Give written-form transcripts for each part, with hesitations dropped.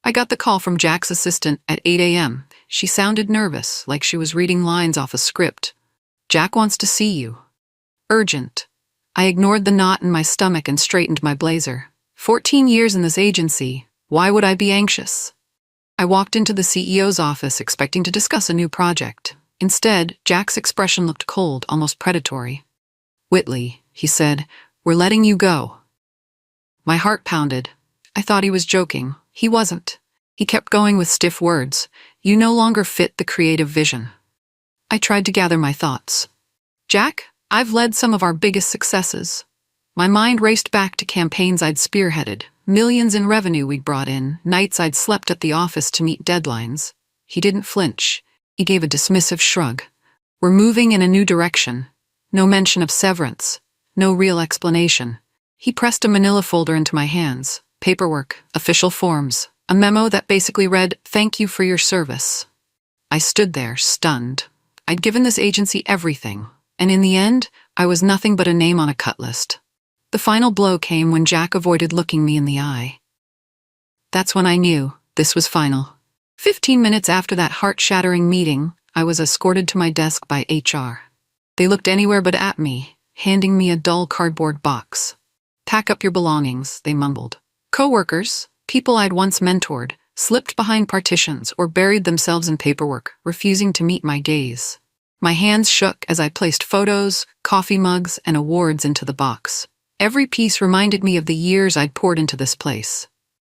I got the call from Jack's assistant at 8 a.m. She sounded nervous, like she was reading lines off a script. "Jack wants to see you. Urgent." I ignored the knot in my stomach and straightened my blazer. 14 years in this agency, why would I be anxious? I walked into the CEO's office expecting to discuss a new project. Instead, Jack's expression looked cold, almost predatory. "Whitley," he said, "we're letting you go." My heart pounded. I thought he was joking. He wasn't. He kept going with stiff words. "You no longer fit the creative vision." I tried to gather my thoughts. "Jack, I've led some of our biggest successes." My mind raced back to campaigns I'd spearheaded, millions in revenue we'd brought in, nights I'd slept at the office to meet deadlines. He didn't flinch. He gave a dismissive shrug. "We're moving in a new direction." No mention of severance. No real explanation. He pressed a manila folder into my hands. Paperwork, official forms, a memo that basically read, "Thank you for your service." I stood there, stunned. I'd given this agency everything, and in the end, I was nothing but a name on a cut list. The final blow came when Jack avoided looking me in the eye. That's when I knew this was final. 15 minutes after that heart-shattering meeting, I was escorted to my desk by HR. They looked anywhere but at me, handing me a dull cardboard box. "Pack up your belongings," they mumbled. Coworkers, people I'd once mentored, slipped behind partitions or buried themselves in paperwork, refusing to meet my gaze. My hands shook as I placed photos, coffee mugs, and awards into the box. Every piece reminded me of the years I'd poured into this place.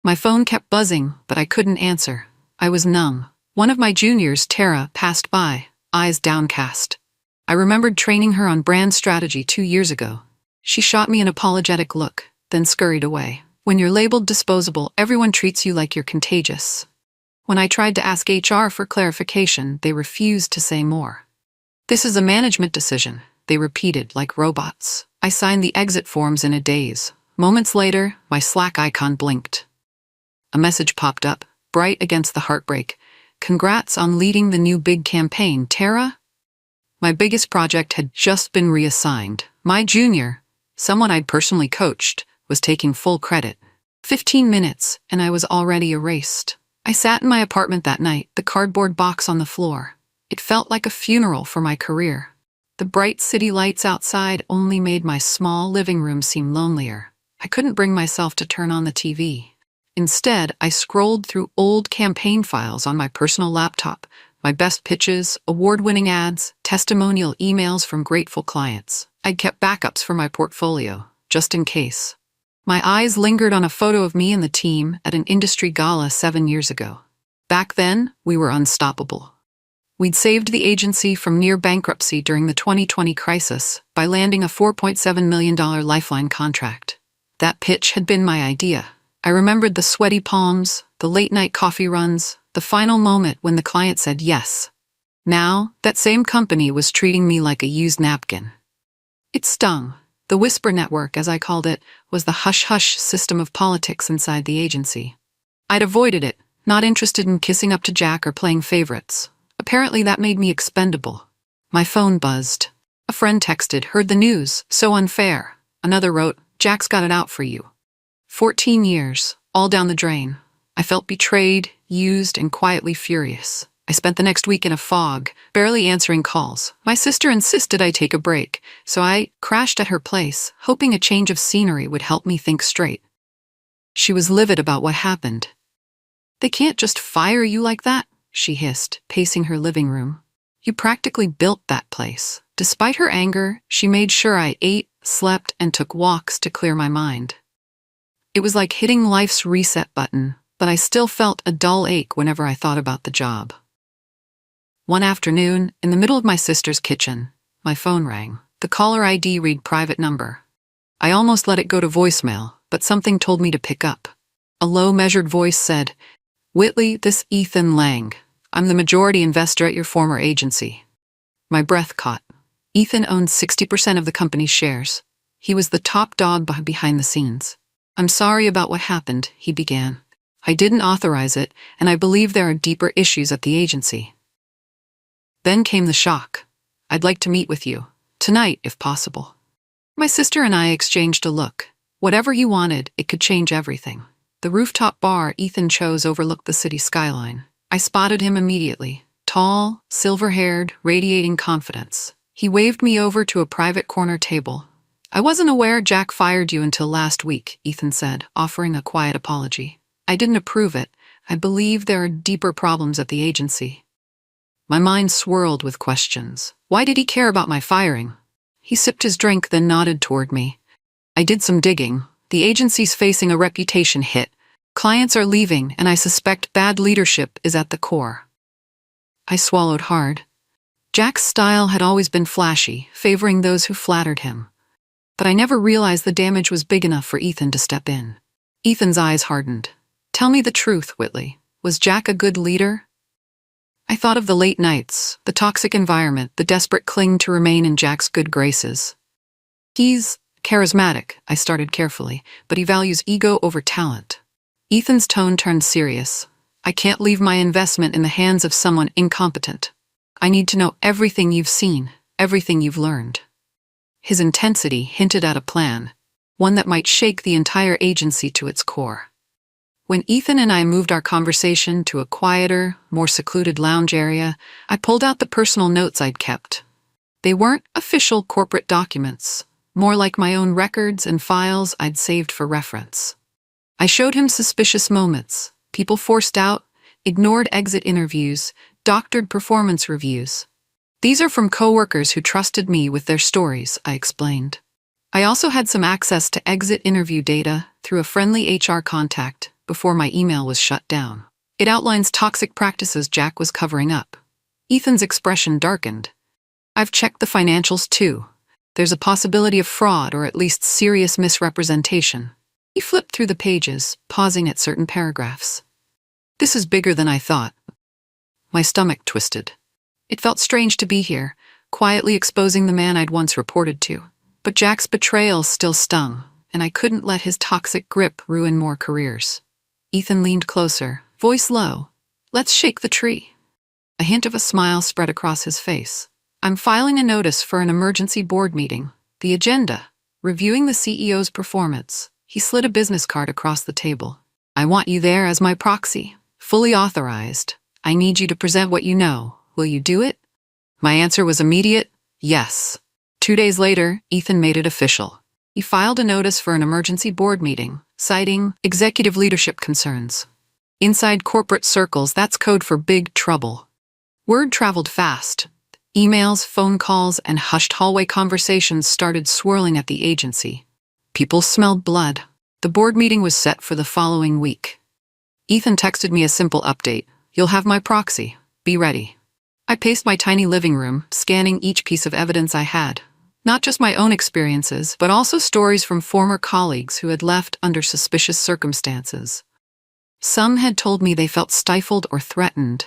My phone kept buzzing, but I couldn't answer. I was numb. One of my juniors, Tara, passed by, eyes downcast. I remembered training her on brand strategy 2 years ago. She shot me an apologetic look, then scurried away. When you're labeled disposable, everyone treats you like you're contagious. When I tried to ask HR for clarification, they refused to say more. "This is a management decision," they repeated like robots. I signed the exit forms in a daze. Moments later, my Slack icon blinked. A message popped up, bright against the heartbreak. "Congrats on leading the new big campaign, Tara." My biggest project had just been reassigned. My junior, someone I'd personally coached, was taking full credit. 15 minutes, and I was already erased. I sat in my apartment that night, the cardboard box on the floor. It felt like a funeral for my career. The bright city lights outside only made my small living room seem lonelier. I couldn't bring myself to turn on the TV. Instead, I scrolled through old campaign files on my personal laptop, my best pitches, award-winning ads, testimonial emails from grateful clients. I'd kept backups for my portfolio, just in case. My eyes lingered on a photo of me and the team at an industry gala 7 years ago. Back then, we were unstoppable. We'd saved the agency from near bankruptcy during the 2020 crisis by landing a $4.7 million lifeline contract. That pitch had been my idea. I remembered the sweaty palms, the late-night coffee runs, the final moment when the client said yes. Now, that same company was treating me like a used napkin. It stung. The whisper network, as I called it, was the hush-hush system of politics inside the agency. I'd avoided it, not interested in kissing up to Jack or playing favorites. Apparently that made me expendable. My phone buzzed. A friend texted, "Heard the news, so unfair." Another wrote, "Jack's got it out for you." 14 years, all down the drain. I felt betrayed, used, and quietly furious. I spent the next week in a fog, barely answering calls. My sister insisted I take a break, so I crashed at her place, hoping a change of scenery would help me think straight. She was livid about what happened. "They can't just fire you like that," she hissed, pacing her living room. "You practically built that place." Despite her anger, she made sure I ate, slept, and took walks to clear my mind. It was like hitting life's reset button, but I still felt a dull ache whenever I thought about the job. One afternoon, in the middle of my sister's kitchen, my phone rang. The caller ID read private number. I almost let it go to voicemail, but something told me to pick up. A low, measured voice said, "Whitley, this Ethan Lang. I'm the majority investor at your former agency." My breath caught. Ethan owned 60% of the company's shares. He was the top dog behind the scenes. "I'm sorry about what happened," he began. "I didn't authorize it, and I believe there are deeper issues at the agency." Then came the shock. "I'd like to meet with you. Tonight, if possible." My sister and I exchanged a look. Whatever he wanted, it could change everything. The rooftop bar Ethan chose overlooked the city skyline. I spotted him immediately. Tall, silver-haired, radiating confidence. He waved me over to a private corner table. "I wasn't aware Jack fired you until last week," Ethan said, offering a quiet apology. "I didn't approve it. I believe there are deeper problems at the agency." My mind swirled with questions. Why did he care about my firing? He sipped his drink, then nodded toward me. "I did some digging. The agency's facing a reputation hit. Clients are leaving, and I suspect bad leadership is at the core." I swallowed hard. Jack's style had always been flashy, favoring those who flattered him. But I never realized the damage was big enough for Ethan to step in. Ethan's eyes hardened. "Tell me the truth, Whitley. Was Jack a good leader?" I thought of the late nights, the toxic environment, the desperate cling to remain in Jack's good graces. "He's charismatic," I started carefully, "but he values ego over talent." Ethan's tone turned serious. "I can't leave my investment in the hands of someone incompetent. I need to know everything you've seen, everything you've learned." His intensity hinted at a plan, one that might shake the entire agency to its core. When Ethan and I moved our conversation to a quieter, more secluded lounge area, I pulled out the personal notes I'd kept. They weren't official corporate documents, more like my own records and files I'd saved for reference. I showed him suspicious moments, people forced out, ignored exit interviews, doctored performance reviews. "These are from coworkers who trusted me with their stories," I explained. I also had some access to exit interview data through a friendly HR contact before my email was shut down. It outlines toxic practices Jack was covering up. Ethan's expression darkened. "I've checked the financials too. There's a possibility of fraud or at least serious misrepresentation." He flipped through the pages, pausing at certain paragraphs. "This is bigger than I thought." My stomach twisted. It felt strange to be here, quietly exposing the man I'd once reported to. But Jack's betrayal still stung, and I couldn't let his toxic grip ruin more careers. Ethan leaned closer, voice low. "Let's shake the tree." A hint of a smile spread across his face. "I'm filing a notice for an emergency board meeting. The agenda, reviewing the CEO's performance." He slid a business card across the table. "I want you there as my proxy, fully authorized. I need you to present what you know. Will you do it?" My answer was immediate, yes. 2 days later, Ethan made it official. He filed a notice for an emergency board meeting, citing executive leadership concerns. Inside corporate circles, that's code for big trouble. Word traveled fast. Emails, phone calls, and hushed hallway conversations started swirling at the agency. People smelled blood. The board meeting was set for the following week. Ethan texted me a simple update. "You'll have my proxy. Be ready." I paced my tiny living room, scanning each piece of evidence I had. Not just my own experiences, but also stories from former colleagues who had left under suspicious circumstances. Some had told me they felt stifled or threatened.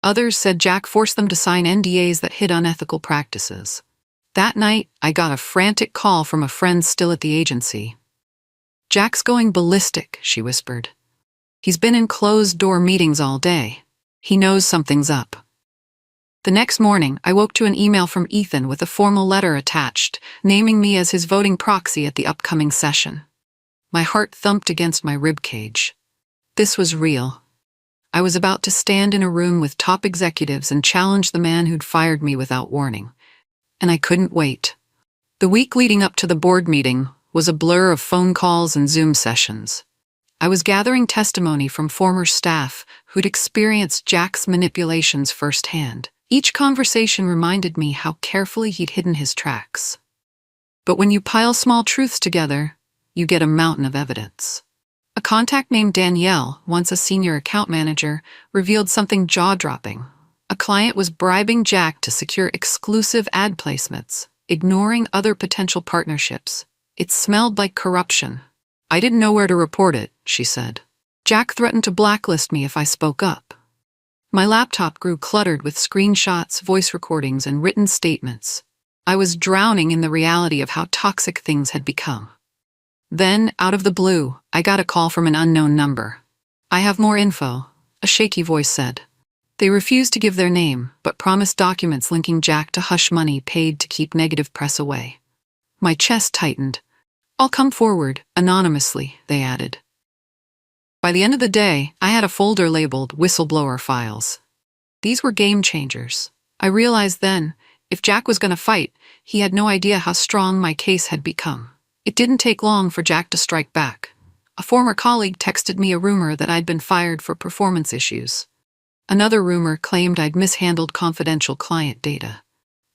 Others said Jack forced them to sign NDAs that hid unethical practices. That night, I got a frantic call from a friend still at the agency. "Jack's going ballistic," she whispered. "He's been in closed-door meetings all day. He knows something's up." The next morning, I woke to an email from Ethan with a formal letter attached, naming me as his voting proxy at the upcoming session. My heart thumped against my ribcage. This was real. I was about to stand in a room with top executives and challenge the man who'd fired me without warning. And I couldn't wait. The week leading up to the board meeting was a blur of phone calls and Zoom sessions. I was gathering testimony from former staff who'd experienced Jack's manipulations firsthand. Each conversation reminded me how carefully he'd hidden his tracks. But when you pile small truths together, you get a mountain of evidence. A contact named Danielle, once a senior account manager, revealed something jaw-dropping. A client was bribing Jack to secure exclusive ad placements, ignoring other potential partnerships. It smelled like corruption. "I didn't know where to report it," she said. "Jack threatened to blacklist me if I spoke up." My laptop grew cluttered with screenshots, voice recordings, and written statements. I was drowning in the reality of how toxic things had become. Then, out of the blue, I got a call from an unknown number. "I have more info," a shaky voice said. They refused to give their name, but promised documents linking Jack to hush money paid to keep negative press away. My chest tightened. "I'll come forward, anonymously," they added. By the end of the day, I had a folder labeled Whistleblower Files. These were game changers. I realized then, if Jack was going to fight, he had no idea how strong my case had become. It didn't take long for Jack to strike back. A former colleague texted me a rumor that I'd been fired for performance issues. Another rumor claimed I'd mishandled confidential client data.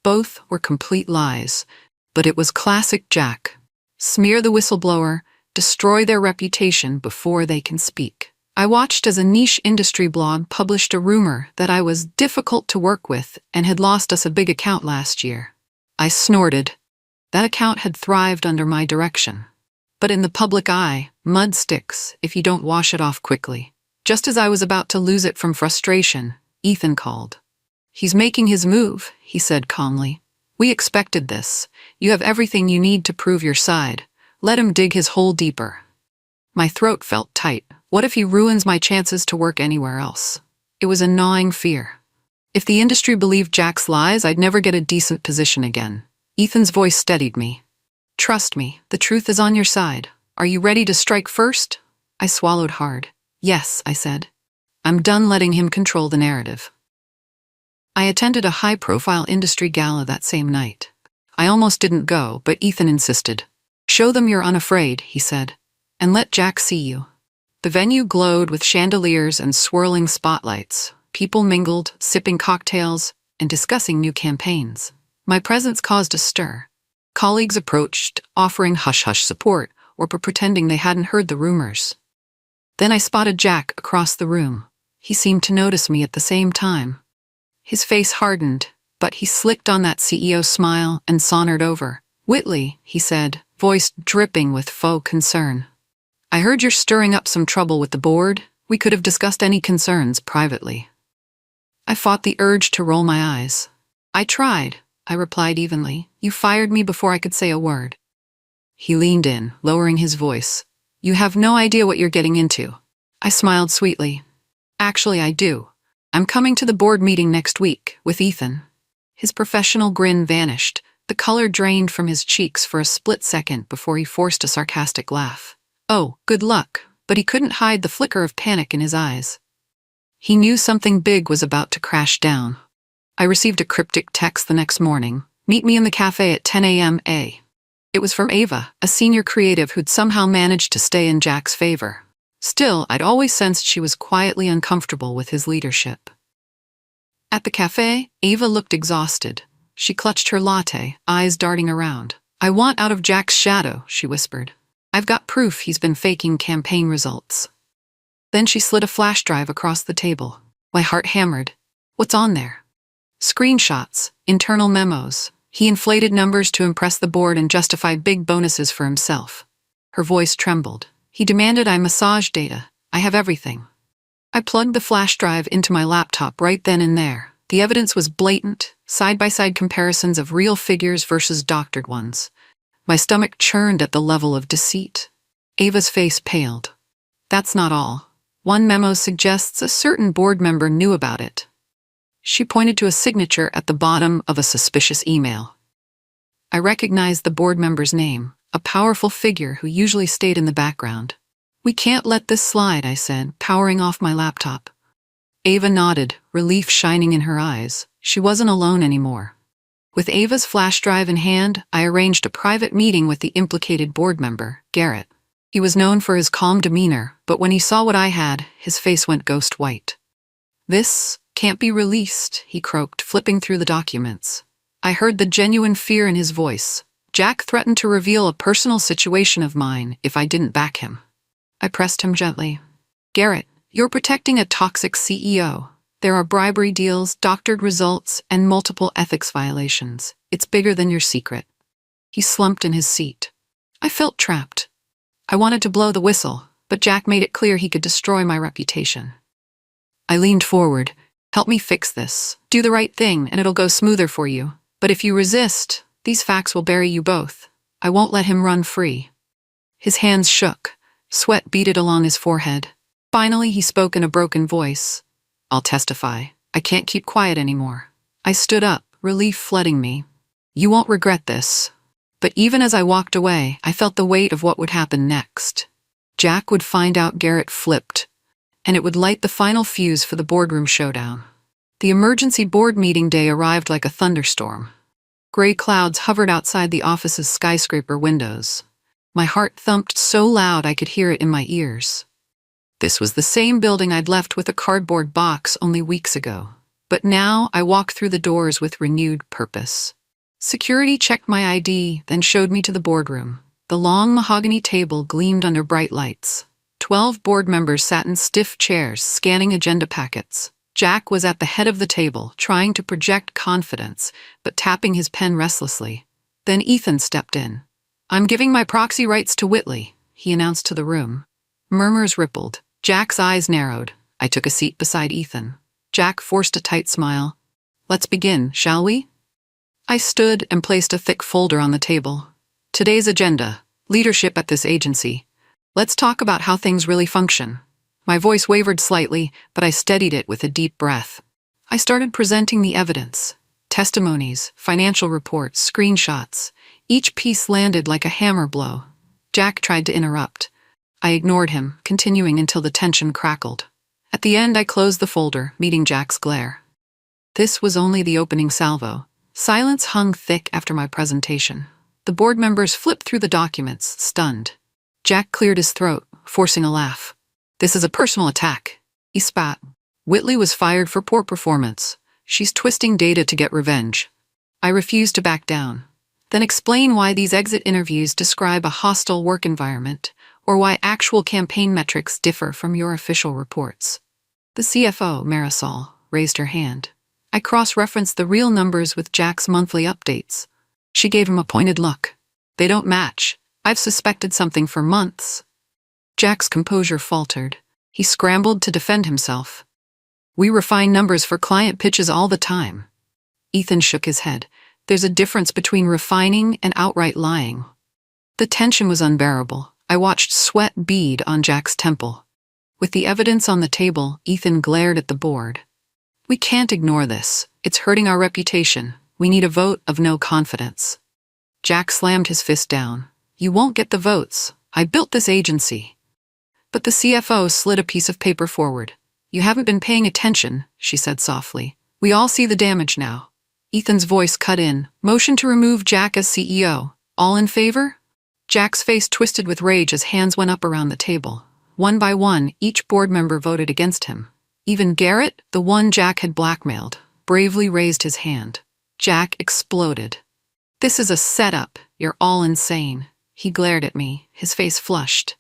Both were complete lies, but it was classic Jack. Smear the whistleblower, destroy their reputation before they can speak. I watched as a niche industry blog published a rumor that I was difficult to work with and had lost us a big account last year. I snorted. That account had thrived under my direction. But in the public eye, mud sticks if you don't wash it off quickly. Just as I was about to lose it from frustration, Ethan called. "He's making his move," he said calmly. "We expected this. You have everything you need to prove your side. Let him dig his hole deeper." My throat felt tight. What if he ruins my chances to work anywhere else? It was a gnawing fear. If the industry believed Jack's lies, I'd never get a decent position again. Ethan's voice steadied me. "Trust me, the truth is on your side. Are you ready to strike first?" I swallowed hard. "Yes," I said. "I'm done letting him control the narrative." I attended a high-profile industry gala that same night. I almost didn't go, but Ethan insisted. "Show them you're unafraid," he said, "and let Jack see you." The venue glowed with chandeliers and swirling spotlights. People mingled, sipping cocktails and discussing new campaigns. My presence caused a stir. Colleagues approached, offering hush-hush support or pretending they hadn't heard the rumors. Then I spotted Jack across the room. He seemed to notice me at the same time. His face hardened, but he slicked on that CEO smile and sauntered over. "Whitley," he said, voice dripping with faux concern. "I heard you're stirring up some trouble with the board. We could have discussed any concerns privately." I fought the urge to roll my eyes. "I tried," I replied evenly. "You fired me before I could say a word." He leaned in, lowering his voice. "You have no idea what you're getting into." I smiled sweetly. "Actually, I do. I'm coming to the board meeting next week, with Ethan." His professional grin vanished. The color drained from his cheeks for a split second before he forced a sarcastic laugh. "Oh, good luck," but he couldn't hide the flicker of panic in his eyes. He knew something big was about to crash down. I received a cryptic text the next morning. "Meet me in the cafe at 10 a.m. It was from Ava, a senior creative who'd somehow managed to stay in Jack's favor. Still, I'd always sensed she was quietly uncomfortable with his leadership. At the cafe, Ava looked exhausted. She clutched her latte, eyes darting around. "I want out of Jack's shadow," she whispered. "I've got proof he's been faking campaign results." Then she slid a flash drive across the table. My heart hammered. "What's on there?" "Screenshots, internal memos. He inflated numbers to impress the board and justify big bonuses for himself." Her voice trembled. "He demanded I massage data. I have everything." I plugged the flash drive into my laptop right then and there. The evidence was blatant, side-by-side comparisons of real figures versus doctored ones. My stomach churned at the level of deceit. Ava's face paled. "That's not all. One memo suggests a certain board member knew about it." She pointed to a signature at the bottom of a suspicious email. I recognized the board member's name, a powerful figure who usually stayed in the background. "We can't let this slide," I said, powering off my laptop. Ava nodded, relief shining in her eyes. She wasn't alone anymore. With Ava's flash drive in hand, I arranged a private meeting with the implicated board member, Garrett. He was known for his calm demeanor, but when he saw what I had, his face went ghost white. "This can't be released," he croaked, flipping through the documents. I heard the genuine fear in his voice. Jack threatened to reveal a personal situation of mine if I didn't back him. I pressed him gently. "Garrett, you're protecting a toxic CEO. There are bribery deals, doctored results, and multiple ethics violations. It's bigger than your secret." He slumped in his seat. I felt trapped. I wanted to blow the whistle, but Jack made it clear he could destroy my reputation. I leaned forward. "Help me fix this. Do the right thing, and it'll go smoother for you. But if you resist, these facts will bury you both. I won't let him run free." His hands shook. Sweat beaded along his forehead. Finally, he spoke in a broken voice. "I'll testify. I can't keep quiet anymore." I stood up, relief flooding me. "You won't regret this." But even as I walked away, I felt the weight of what would happen next. Jack would find out Garrett flipped, and it would light the final fuse for the boardroom showdown. The emergency board meeting day arrived like a thunderstorm. Gray clouds hovered outside the office's skyscraper windows. My heart thumped so loud I could hear it in my ears. This was the same building I'd left with a cardboard box only weeks ago. But now I walked through the doors with renewed purpose. Security checked my ID, then showed me to the boardroom. The long mahogany table gleamed under bright lights. 12 board members sat in stiff chairs, scanning agenda packets. Jack was at the head of the table, trying to project confidence, but tapping his pen restlessly. Then Ethan stepped in. "I'm giving my proxy rights to Whitley," he announced to the room. Murmurs rippled. Jack's eyes narrowed. I took a seat beside Ethan. Jack forced a tight smile. "Let's begin, shall we?" I stood and placed a thick folder on the table. "Today's agenda: leadership at this agency. Let's talk about how things really function." My voice wavered slightly, but I steadied it with a deep breath. I started presenting the evidence. Testimonies, financial reports, screenshots. Each piece landed like a hammer blow. Jack tried to interrupt. I ignored him, continuing until the tension crackled. At the end, I closed the folder, meeting Jack's glare. This was only the opening salvo. Silence hung thick after my presentation. The board members flipped through the documents, stunned. Jack cleared his throat, forcing a laugh. "This is a personal attack," he spat. "Whitley was fired for poor performance. She's twisting data to get revenge." I refused to back down. "Then explain why these exit interviews describe a hostile work environment, or why actual campaign metrics differ from your official reports." The CFO, Marisol, raised her hand. I cross-referenced the real numbers with Jack's monthly updates. She gave him a pointed look. "They don't match. I've suspected something for months." Jack's composure faltered. He scrambled to defend himself. "We refine numbers for client pitches all the time." Ethan shook his head. "There's a difference between refining and outright lying." The tension was unbearable. I watched sweat bead on Jack's temple. With the evidence on the table, Ethan glared at the board. "We can't ignore this. It's hurting our reputation. We need a vote of no confidence." Jack slammed his fist down. "You won't get the votes. I built this agency." But the CFO slid a piece of paper forward. "You haven't been paying attention," she said softly. "We all see the damage now." Ethan's voice cut in. "Motion to remove Jack as CEO. All in favor?" Jack's face twisted with rage as hands went up around the table. One by one, each board member voted against him. Even Garrett, the one Jack had blackmailed, bravely raised his hand. Jack exploded. "This is a setup. You're all insane." He glared at me, his face flushed.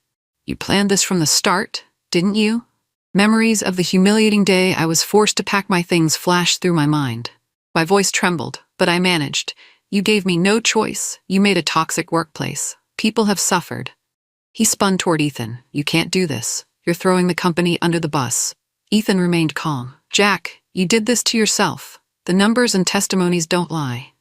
"You planned this from the start, didn't you?" Memories of the humiliating day I was forced to pack my things flashed through my mind. My voice trembled, but I managed. "You gave me no choice. You made a toxic workplace. People have suffered." He spun toward Ethan. "You can't do this. You're throwing the company under the bus." Ethan remained calm. "Jack, you did this to yourself. The numbers and testimonies don't lie."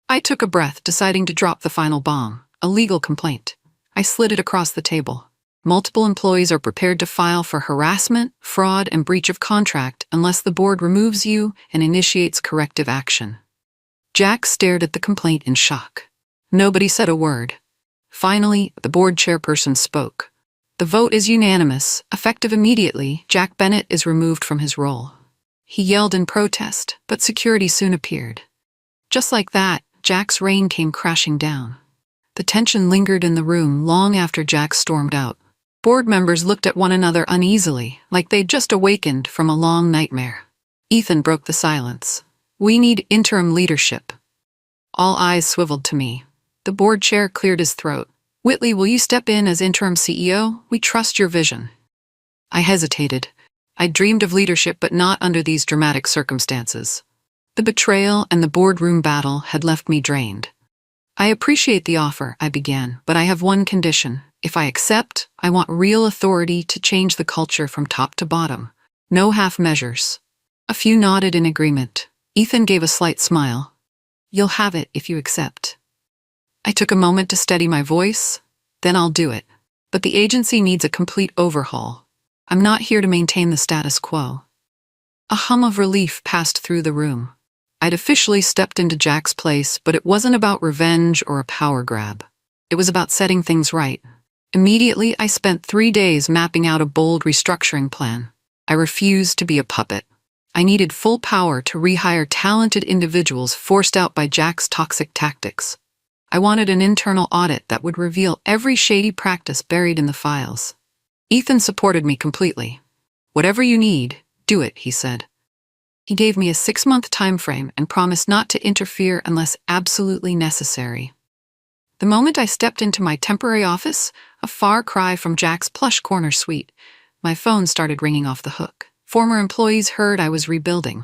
I took a breath, deciding to drop the final bomb, a legal complaint. I slid it across the table. Multiple employees are prepared to file for harassment, fraud, and breach of contract unless the board removes you and initiates corrective action. Jack stared at the complaint in shock. Nobody said a word. Finally, the board chairperson spoke. "The vote is unanimous. Effective immediately, Jack Bennett is removed from his role." He yelled in protest, but security soon appeared. Just like that, Jack's reign came crashing down. The tension lingered in the room long after Jack stormed out. Board members looked at one another uneasily, like they'd just awakened from a long nightmare. Ethan broke the silence. "We need interim leadership." All eyes swiveled to me. The board chair cleared his throat. "Whitley, will you step in as interim CEO? We trust your vision." I hesitated. I dreamed of leadership, but not under these dramatic circumstances. The betrayal and the boardroom battle had left me drained. "I appreciate the offer," I began, "but I have one condition. If I accept, I want real authority to change the culture from top to bottom. No half measures." A few nodded in agreement. Ethan gave a slight smile. "You'll have it if you accept." I took a moment to steady my voice. "Then I'll do it. But the agency needs a complete overhaul. I'm not here to maintain the status quo." A hum of relief passed through the room. I'd officially stepped into Jack's place, but it wasn't about revenge or a power grab. It was about setting things right. Immediately, I spent 3 days mapping out a bold restructuring plan. I refused to be a puppet. I needed full power to rehire talented individuals forced out by Jack's toxic tactics. I wanted an internal audit that would reveal every shady practice buried in the files. Ethan supported me completely. "Whatever you need, do it," he said. He gave me a 6-month time frame and promised not to interfere unless absolutely necessary. The moment I stepped into my temporary office, a far cry from Jack's plush corner suite, my phone started ringing off the hook. Former employees heard I was rebuilding.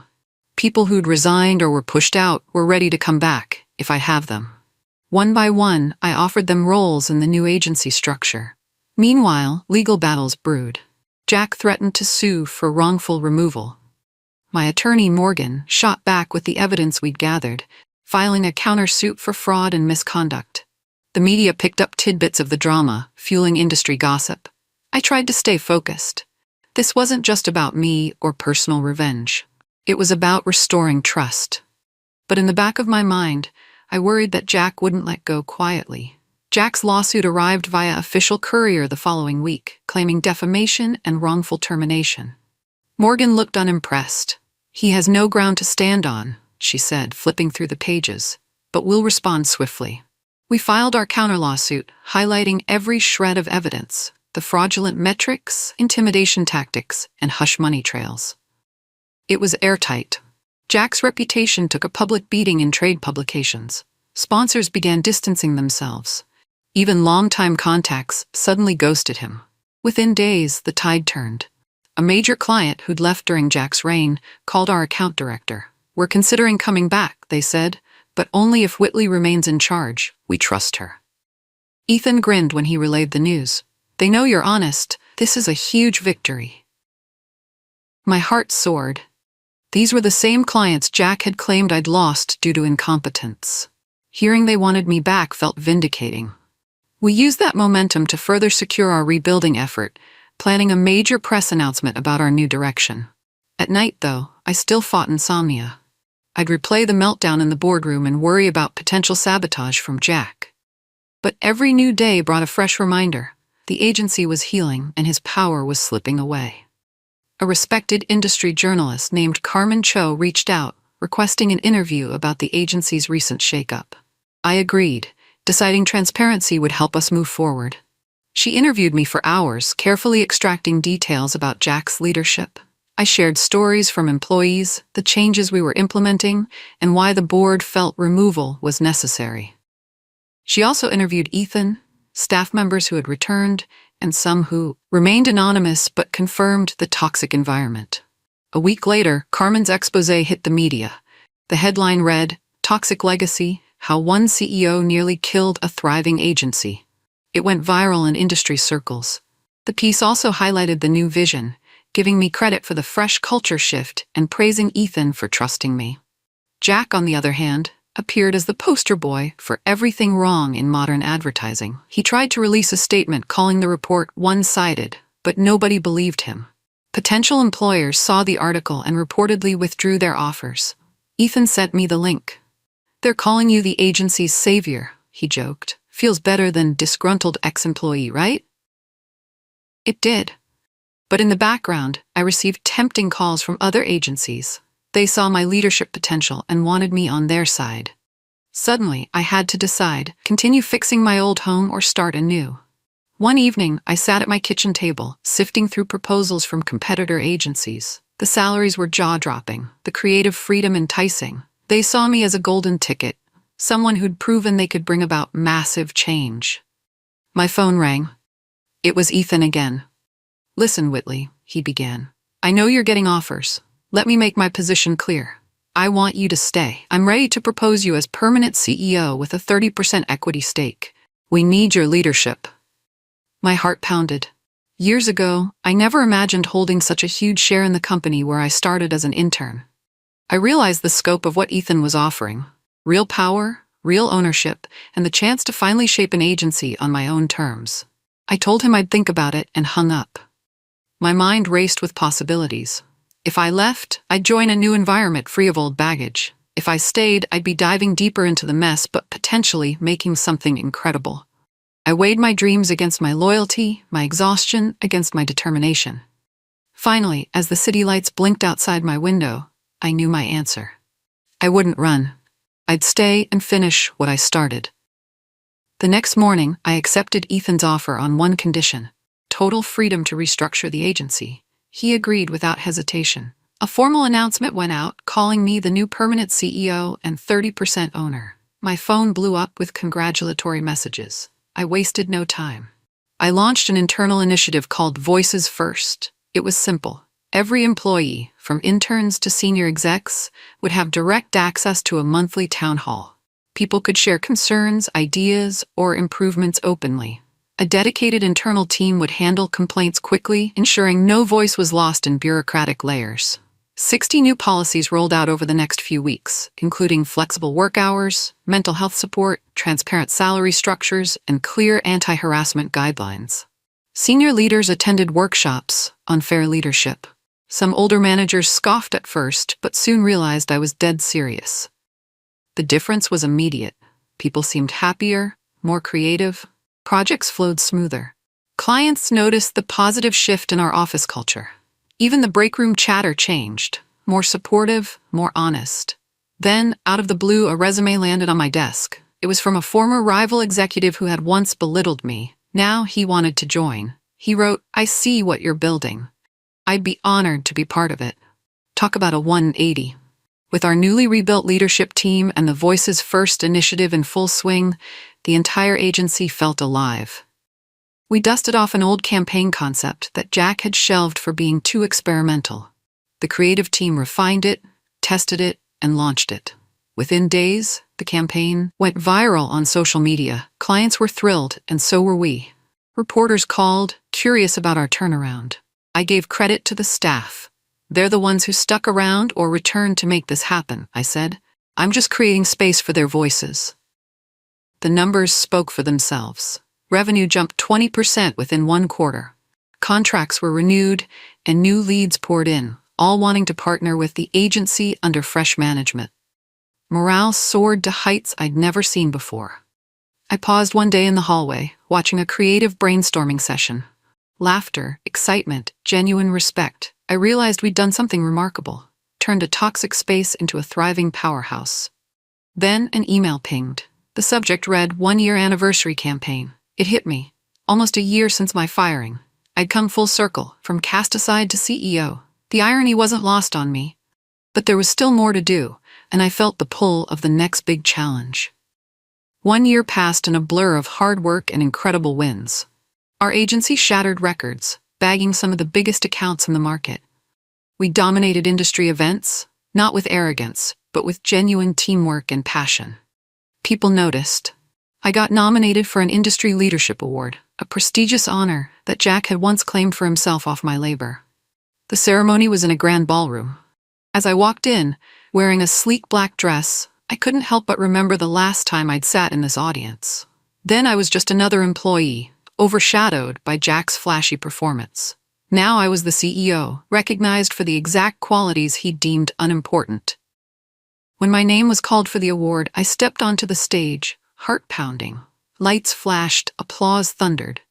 People who'd resigned or were pushed out were ready to come back, if I have them. One by one, I offered them roles in the new agency structure. Meanwhile, legal battles brewed. Jack threatened to sue for wrongful removal. My attorney, Morgan, shot back with the evidence we'd gathered, filing a countersuit for fraud and misconduct. The media picked up tidbits of the drama, fueling industry gossip. I tried to stay focused. This wasn't just about me or personal revenge. It was about restoring trust. But in the back of my mind, I worried that Jack wouldn't let go quietly. Jack's lawsuit arrived via official courier the following week, claiming defamation and wrongful termination. Morgan looked unimpressed. "He has no ground to stand on," she said, flipping through the pages, "but we'll respond swiftly." We filed our counter-lawsuit, highlighting every shred of evidence, the fraudulent metrics, intimidation tactics, and hush money trails. It was airtight. Jack's reputation took a public beating in trade publications. Sponsors began distancing themselves. Even longtime contacts suddenly ghosted him. Within days, the tide turned. A major client who'd left during Jack's reign called our account director. "We're considering coming back," they said, "but only if Whitley remains in charge. We trust her." Ethan grinned when he relayed the news. "They know you're honest. This is a huge victory." My heart soared. These were the same clients Jack had claimed I'd lost due to incompetence. Hearing they wanted me back felt vindicating. We used that momentum to further secure our rebuilding effort, planning a major press announcement about our new direction. At night, though, I still fought insomnia. I'd replay the meltdown in the boardroom and worry about potential sabotage from Jack. But every new day brought a fresh reminder. The agency was healing and his power was slipping away. A respected industry journalist named Carmen Cho reached out, requesting an interview about the agency's recent shakeup. I agreed, deciding transparency would help us move forward. She interviewed me for hours, carefully extracting details about Jack's leadership. I shared stories from employees, the changes we were implementing, and why the board felt removal was necessary. She also interviewed Ethan, staff members who had returned, and some who remained anonymous but confirmed the toxic environment. A week later, Carmen's exposé hit the media. The headline read, "Toxic Legacy: How One CEO Nearly Killed a Thriving Agency." It went viral in industry circles. The piece also highlighted the new vision, giving me credit for the fresh culture shift and praising Ethan for trusting me. Jack, on the other hand, appeared as the poster boy for everything wrong in modern advertising. He tried to release a statement calling the report one-sided, but nobody believed him. Potential employers saw the article and reportedly withdrew their offers. Ethan sent me the link. "They're calling you the agency's savior," he joked. "Feels better than disgruntled ex-employee, right?" It did. But in the background, I received tempting calls from other agencies. They saw my leadership potential and wanted me on their side. Suddenly, I had to decide, continue fixing my old home or start anew. One evening, I sat at my kitchen table, sifting through proposals from competitor agencies. The salaries were jaw-dropping, the creative freedom enticing. They saw me as a golden ticket, someone who'd proven they could bring about massive change. My phone rang. It was Ethan again. "Listen, Whitley," he began. "I know you're getting offers. Let me make my position clear. I want you to stay. I'm ready to propose you as permanent CEO with a 30% equity stake. We need your leadership." My heart pounded. Years ago, I never imagined holding such a huge share in the company where I started as an intern. I realized the scope of what Ethan was offering. Real power, real ownership, and the chance to finally shape an agency on my own terms. I told him I'd think about it and hung up. My mind raced with possibilities. If I left, I'd join a new environment free of old baggage. If I stayed, I'd be diving deeper into the mess but potentially making something incredible. I weighed my dreams against my loyalty, my exhaustion against my determination. Finally, as the city lights blinked outside my window, I knew my answer. I wouldn't run. I'd stay and finish what I started. The next morning, I accepted Ethan's offer on one condition: total freedom to restructure the agency. He agreed without hesitation. A formal announcement went out, calling me the new permanent CEO and 30% owner. My phone blew up with congratulatory messages. I wasted no time. I launched an internal initiative called Voices First. It was simple. Every employee, from interns to senior execs, would have direct access to a monthly town hall. People could share concerns, ideas, or improvements openly. A dedicated internal team would handle complaints quickly, ensuring no voice was lost in bureaucratic layers. 60 new policies rolled out over the next few weeks, including flexible work hours, mental health support, transparent salary structures, and clear anti-harassment guidelines. Senior leaders attended workshops on fair leadership. Some older managers scoffed at first, but soon realized I was dead serious. The difference was immediate. People seemed happier, more creative. Projects flowed smoother. Clients noticed the positive shift in our office culture. Even the break room chatter changed, more supportive, more honest. Then, out of the blue, a resume landed on my desk. It was from a former rival executive who had once belittled me. Now he wanted to join. He wrote, "I see what you're building. I'd be honored to be part of it." Talk about a 180. With our newly rebuilt leadership team and the Voices First initiative in full swing, the entire agency felt alive. We dusted off an old campaign concept that Jack had shelved for being too experimental. The creative team refined it, tested it, and launched it. Within days, the campaign went viral on social media. Clients were thrilled, and so were we. Reporters called, curious about our turnaround. I gave credit to the staff. "They're the ones who stuck around or returned to make this happen," I said. "I'm just creating space for their voices." The numbers spoke for themselves. Revenue jumped 20% within one quarter. Contracts were renewed, and new leads poured in, all wanting to partner with the agency under fresh management. Morale soared to heights I'd never seen before. I paused one day in the hallway, watching a creative brainstorming session. Laughter, excitement, genuine respect. I realized we'd done something remarkable, turned a toxic space into a thriving powerhouse. Then an email pinged. The subject read, "1-year anniversary campaign." It hit me. Almost a year since my firing. I'd come full circle, from cast aside to CEO. The irony wasn't lost on me. But there was still more to do, and I felt the pull of the next big challenge. 1 year passed in a blur of hard work and incredible wins. Our agency shattered records, bagging some of the biggest accounts in the market. We dominated industry events, not with arrogance, but with genuine teamwork and passion. People noticed. I got nominated for an Industry Leadership Award, a prestigious honor that Jack had once claimed for himself off my labor. The ceremony was in a grand ballroom. As I walked in, wearing a sleek black dress, I couldn't help but remember the last time I'd sat in this audience. Then I was just another employee, overshadowed by Jack's flashy performance. Now I was the CEO, recognized for the exact qualities he deemed unimportant. When my name was called for the award, I stepped onto the stage, heart pounding. Lights flashed, applause thundered.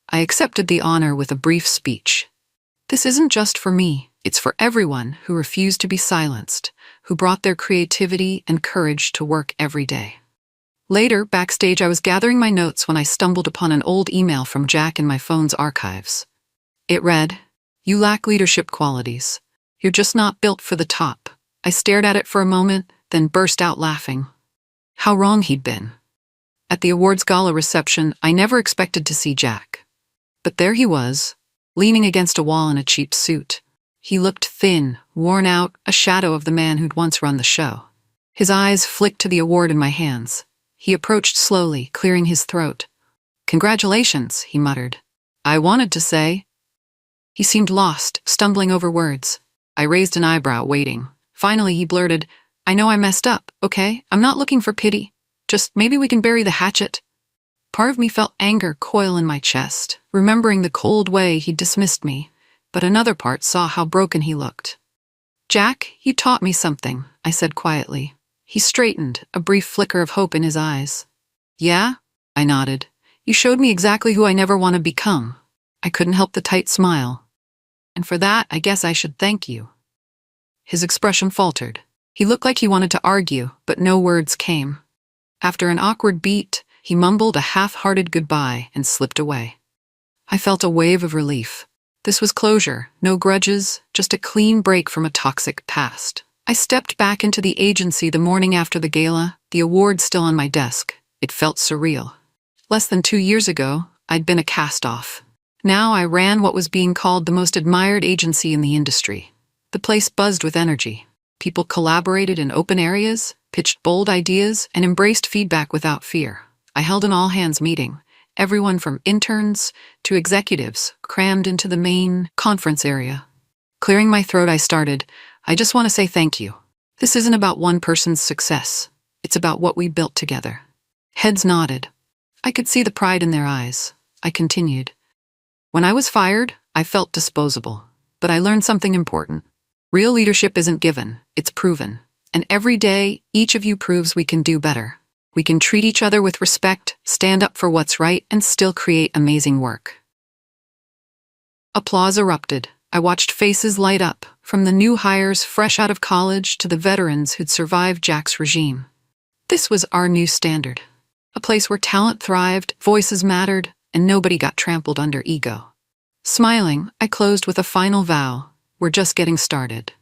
I accepted the honor with a brief speech. This isn't just for me, it's for everyone who refused to be silenced, who brought their creativity and courage to work every day. Later, backstage, I was gathering my notes when I stumbled upon an old email from Jack in my phone's archives. It read, "You lack leadership qualities. You're just not built for the top." I stared at it for a moment, then burst out laughing. How wrong he'd been. At the awards gala reception, I never expected to see Jack. But there he was, leaning against a wall in a cheap suit. He looked thin, worn out, a shadow of the man who'd once run the show. His eyes flicked to the award in my hands. He approached slowly, clearing his throat. "Congratulations," he muttered. I wanted to say. He seemed lost, stumbling over words. I raised an eyebrow, waiting. Finally, he blurted, "I know I messed up, okay? I'm not looking for pity. Just maybe we can bury the hatchet." Part of me felt anger coil in my chest, remembering the cold way he dismissed me, but another part saw how broken he looked. "Jack, you taught me something," I said quietly. He straightened, a brief flicker of hope in his eyes. "Yeah?" I nodded. You showed me exactly who I never want to become. I couldn't help the tight smile. And for that, I guess I should thank you. His expression faltered. He looked like he wanted to argue, but no words came. After an awkward beat, he mumbled a half-hearted goodbye and slipped away. I felt a wave of relief. This was closure, no grudges, just a clean break from a toxic past. I stepped back into the agency the morning after the gala, the award still on my desk. It felt surreal. Less than 2 years ago, I'd been a cast-off. Now I ran what was being called the most admired agency in the industry. The place buzzed with energy. People collaborated in open areas, pitched bold ideas, and embraced feedback without fear. I held an all-hands meeting. Everyone from interns to executives crammed into the main conference area. Clearing my throat, I started, I just want to say thank you. This isn't about one person's success. It's about what we built together. Heads nodded. I could see the pride in their eyes. I continued. When I was fired, I felt disposable. But I learned something important. Real leadership isn't given, it's proven. And every day, each of you proves we can do better. We can treat each other with respect, stand up for what's right, and still create amazing work. Applause erupted. I watched faces light up, from the new hires fresh out of college to the veterans who'd survived Jack's regime. This was our new standard. A place where talent thrived, voices mattered, and nobody got trampled under ego. Smiling, I closed with a final vow. We're just getting started.